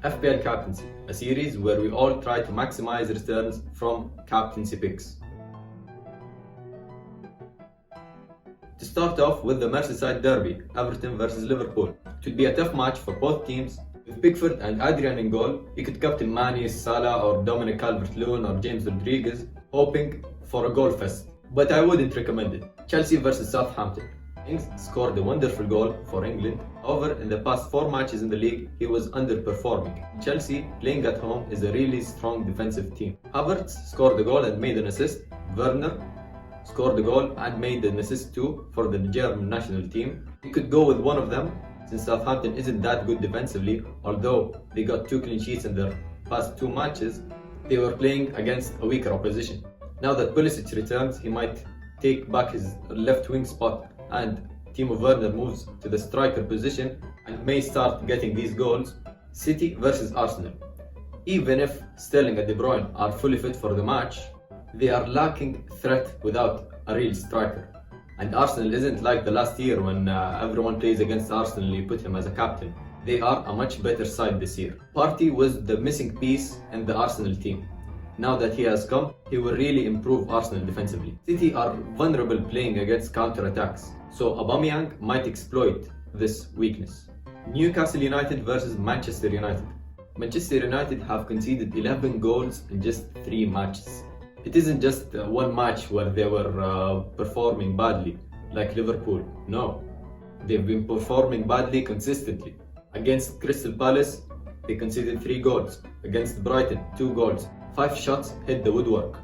FPL Captaincy, a series where we all try to maximize returns from captaincy picks. To start off with the Merseyside derby, Everton versus Liverpool. It would be a tough match for both teams. With Pickford and Adrian in goal, you could captain Mane, Salah or Dominic Calvert-Lewin or James Rodriguez, hoping for a goal fest. But I wouldn't recommend it. Chelsea versus Southampton. Ings scored a wonderful goal for England. However, in the past 4 matches in the league, he was underperforming. Chelsea, playing at home, is a really strong defensive team. Havertz scored a goal and made an assist. Werner scored a goal and made an assist too for the German national team. You could go with one of them, since Southampton isn't that good defensively, although they got 2 clean sheets in their past 2 matches. They were playing against a weaker opposition. Now that Pulisic returns, he might take back his left wing spot and Timo Werner moves to the striker position and may start getting these goals. City versus Arsenal. Even if Sterling and De Bruyne are fully fit for the match, they are lacking threat without a real striker. And Arsenal isn't like the last year when everyone plays against Arsenal, you put him as a captain. They are a much better side this year. Partey was the missing piece in the Arsenal team. Now that he has come, he will really improve Arsenal defensively. City are vulnerable playing against counter-attacks, so Aubameyang might exploit this weakness. Newcastle United versus Manchester United. Manchester United have conceded 11 goals in just 3 matches. It isn't just one match where they were performing badly, like Liverpool. No, they've been performing badly consistently. Against Crystal Palace, they conceded 3 goals. Against Brighton, 2 goals. 5 shots hit the woodwork.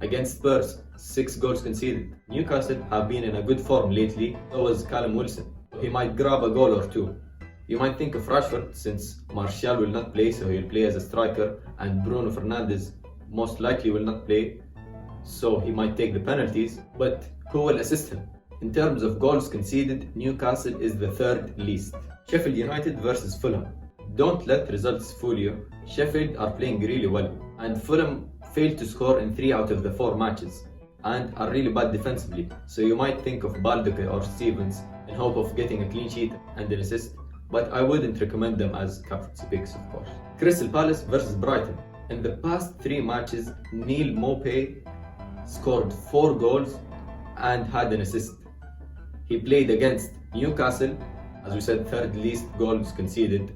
Against Spurs, 6 goals conceded. Newcastle have been in a good form lately, so was Callum Wilson. He might grab a goal or 2. You might think of Rashford, since Martial will not play, so he'll play as a striker, and Bruno Fernandes most likely will not play, so he might take the penalties. But who will assist him? In terms of goals conceded, Newcastle is the 3rd least. Sheffield United versus Fulham. Don't let results fool you. Sheffield are playing really well, and Fulham failed to score in 3 out of the 4 matches and are really bad defensively, so you might think of Baldock or Stevens in hope of getting a clean sheet and an assist, but I wouldn't recommend them as captaincy picks, of course. Crystal Palace versus Brighton. In the past 3 matches, Neil Maupay scored 4 goals and had an assist. He played against Newcastle, as we said, 3rd least goals conceded.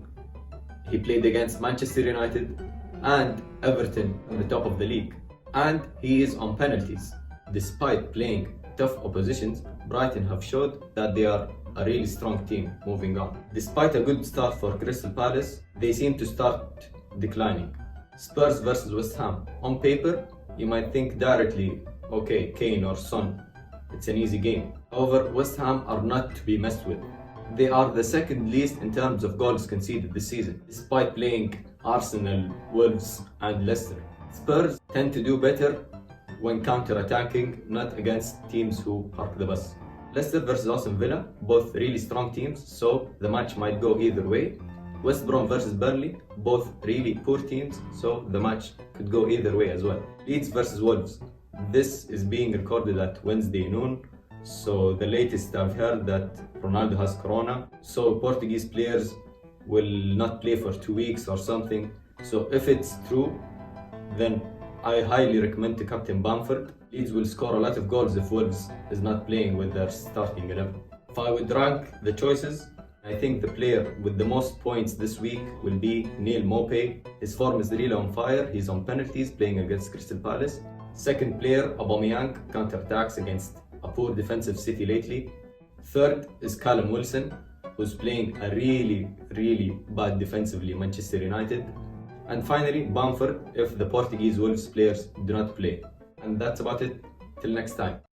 He played against Manchester United and Everton on the top of the league. And he is on penalties. Despite playing tough oppositions, Brighton have showed that they are a really strong team moving on. Despite a good start for Crystal Palace, they seem to start declining. Spurs versus West Ham. On paper, you might think directly, okay, Kane or Son, it's an easy game. However, West Ham are not to be messed with. They are the 2nd least in terms of goals conceded this season, despite playing Arsenal, Wolves and Leicester. Spurs tend to do better when counter-attacking, not against teams who park the bus. Leicester versus Aston Villa, both really strong teams, so the match might go either way. West Brom versus Burnley, both really poor teams, so the match could go either way as well. Leeds versus Wolves. This is being recorded at Wednesday noon, so the latest I've heard that Ronaldo has corona, so Portuguese players will not play for 2 weeks or something. So if it's true, then I highly recommend to captain Bamford. Leeds will score a lot of goals if Wolves is not playing with their starting 11. If I would rank the choices, I think the player with the most points this week will be Neil Maupay. His form is really on fire. He's on penalties playing against Crystal Palace. 2nd player, Aubameyang, counter-attacks against a poor defensive City lately. 3rd is Callum Wilson, who's playing a really bad defensively Manchester United. And finally, Bamford if the Portuguese Wolves players do not play. And that's about it. Till next time.